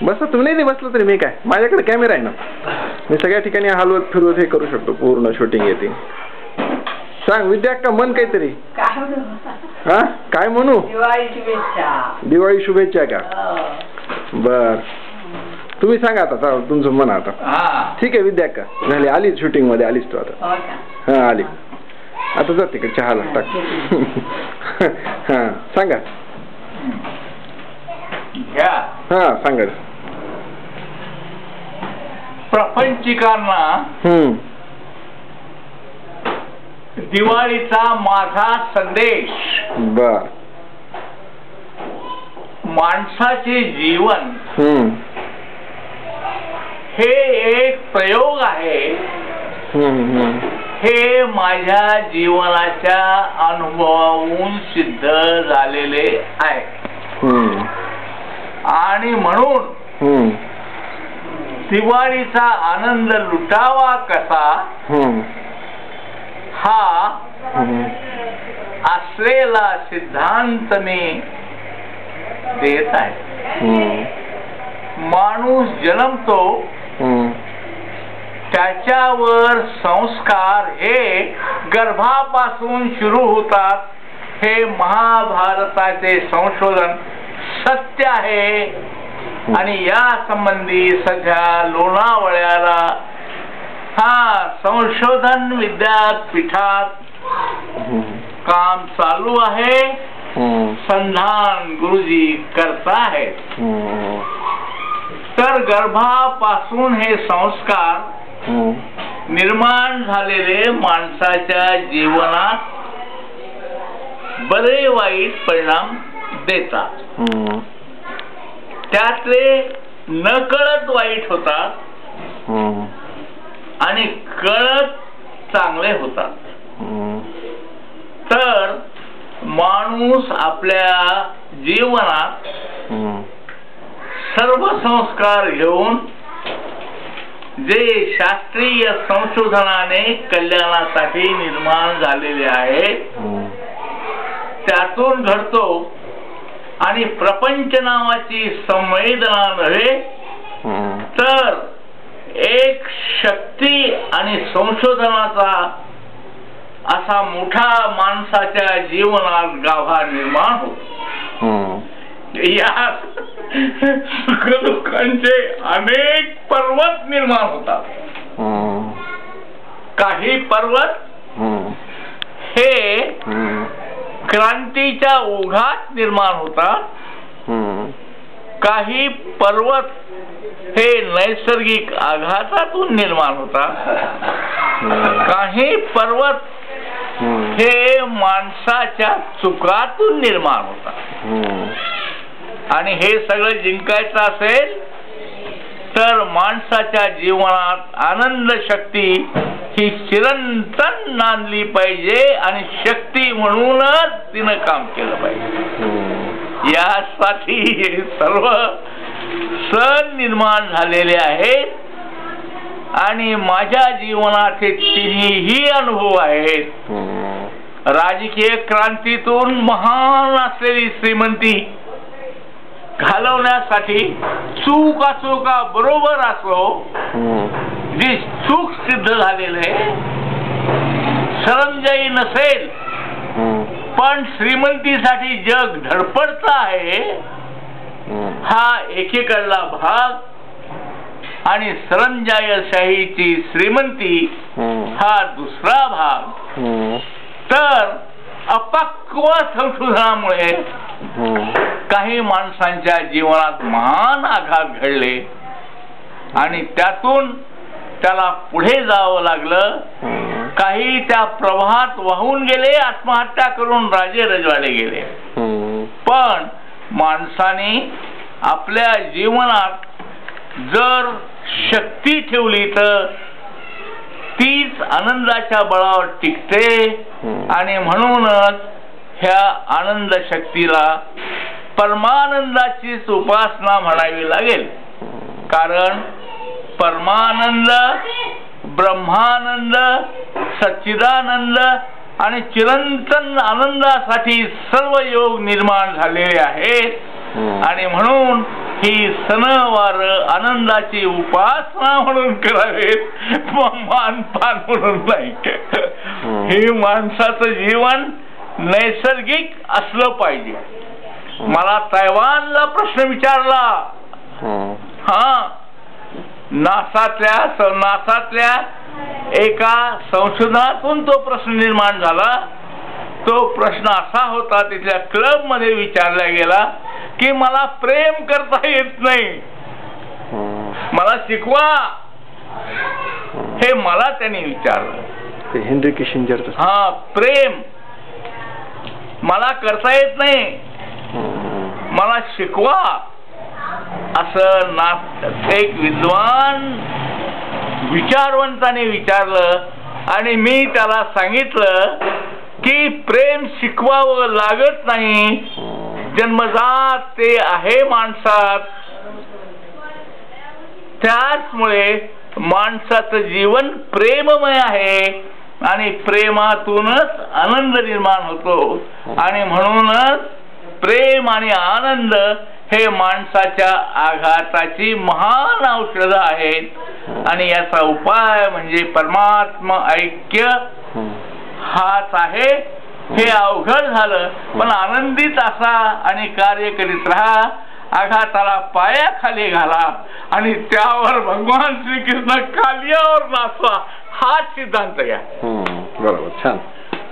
बसा तुम्ही नाही बसलं तरी मी काय, माझ्याकडे कॅमेरा आहे ना, मी सगळ्या ठिकाणी हलवत फिरवत हे करू शकतो, पूर्ण शूटिंग येते. सांग विद्या का मन काहीतरी. हा काय म्हणू. दिवाळी शुभेच्छा का. बर तुम्ही सांगा आता तुमचं मन. आता ठीक आहे विद्या का झाली, आलीच शूटिंग मध्ये, आलीच तू आता. हा आली आता, जा तिकडे चहाला टाक. हा सांगा. हा सांगा. प्रपंचिकांना दिवाळीचा माझा संदेश. बर. माणसाचे जीवन हे एक प्रयोग आहे. हे माझ्या जीवनाच्या अनुभवावरून सिद्ध झालेले आहे. आणि म्हणून दिवाळीचा आनंद लुटावा कसा हा असलेला सिद्धांत मी देत आहे. माणूस जन्मतो, त्याच्यावर संस्कार हे गर्भापासून सुरू होतात. हे महाभारताचे संशोधन सत्य आहे. आणि या संबंधी सध्या लोणावळ्याला संशोधन विद्यापीठात काम चालू आहे. संधान गुरुजी करताहेत. तर गर्भापासून हे संस्कार निर्माण झालेले माणसाच्या जीवनात बरे वाईट परिणाम देतात. त्यातले नकळत वाईट होतात आणि कळत चांगले होतात. तर माणूस आपल्या जीवनात सर्व संस्कार घेऊन जे शास्त्रीय संशोधनाने कल्याणासाठी निर्माण झालेले आहे त्यातून घडतो. आणि प्रपंच नावाची संवेदना नव्हे तर एक शक्ती आणि संशोधनाचा असा मोठा माणसाच्या जीवनात गाभा निर्माण होतो. यात सुखदुःखांचे अनेक पर्वत निर्माण होतात. काही पर्वत हे क्रांतीच्या ओघात निर्माण होतात. काही पर्वत हे नैसर्गिक आघातातून निर्माण होतात. काही पर्वत हे माणसाच्या चुकातून निर्माण होतात. आणि हे सगळं जिंकायचं असेल तर माणसाच्या जीवनात आनंद शक्ती ही चिरंतन नांदली पाहिजे आणि शक्ती म्हणूनच तिनं काम केलं पाहिजे. यासाठी हे सर्व सण निर्माण झालेले आहेत. आणि माझ्या जीवनात हे तिन्ही अनुभव आहेत. राजकीय क्रांतीतून महान असलेली श्रीमंती घालवण्यासाठी चूक असो का बरोबर असो जी चूक सिद्ध झालेलं आहे. सरंजाई नसेल पण श्रीमंतीसाठी जग धडपडत आहे हा एकीकडला भाग. आणि सरंजाईशाहीची श्रीमंती हा दुसरा भाग. तर अपक्व संशोधनामुळे काही माणसांच्या जीवनात महान आघात घडले आणि त्यातून त्याला पुढे जावं लागलं. काही त्या प्रवाहात वाहून गेले, आत्महत्या करून राजे रजवाडे गेले. पण माणसाने आपल्या जीवनात जर शक्ती ठेवली तर तीच आनंदाच्या बळावर टिकते. आणि म्हणूनच ह्या आनंद शक्तीला परमानंदाचीच उपासना म्हणावी लागेल. कारण परमानंद, ब्रह्मानंद, सच्चिदानंद आणि चिरंतन आनंदासाठी सर्व योग निर्माण झालेले आहेत. आणि म्हणून ही सणवार आनंदाची उपासना म्हणून करावेत, मानपान म्हणून नाही. हे माणसाचं जीवन नैसर्गिक असलं पाहिजे. मला तैवानला प्रश्न विचारला, नासातल्या एका संशोधनातून तो प्रश्न निर्माण झाला. तो प्रश्न असा होता, तिथल्या क्लब मध्ये विचारला गेला की मला प्रेम करता येत नाही, मला शिकवा. हे मला त्यांनी विचारलं. Henry Kissinger. प्रेम मला करता येत नाही, मला शिकवा. असं एक विद्वान विचारवंताने विचारलं आणि मी त्याला सांगितलं की प्रेम शिकवावं लागत नाही, जन्मजात ते आहे माणसात. त्याचमुळे माणसाचं जीवन प्रेममय आहे आणि प्रेमातूनच आनंद निर्माण होतो. आणि म्हणूनच प्रेम आणि आनंद हे माणसाच्या आघाताची महान औषध आहेत आणि याचा उपाय म्हणजे परमात्मा ऐक्य हाच आहे. हे अवघड झालं, पण आनंदित असा आणि कार्य करीत राहा. आघाताला पायाखाली घाला आणि त्यावर भगवान श्रीकृष्ण कालियावर नाचवा, हाच सिद्धांत घ्या. बरोबर, छान.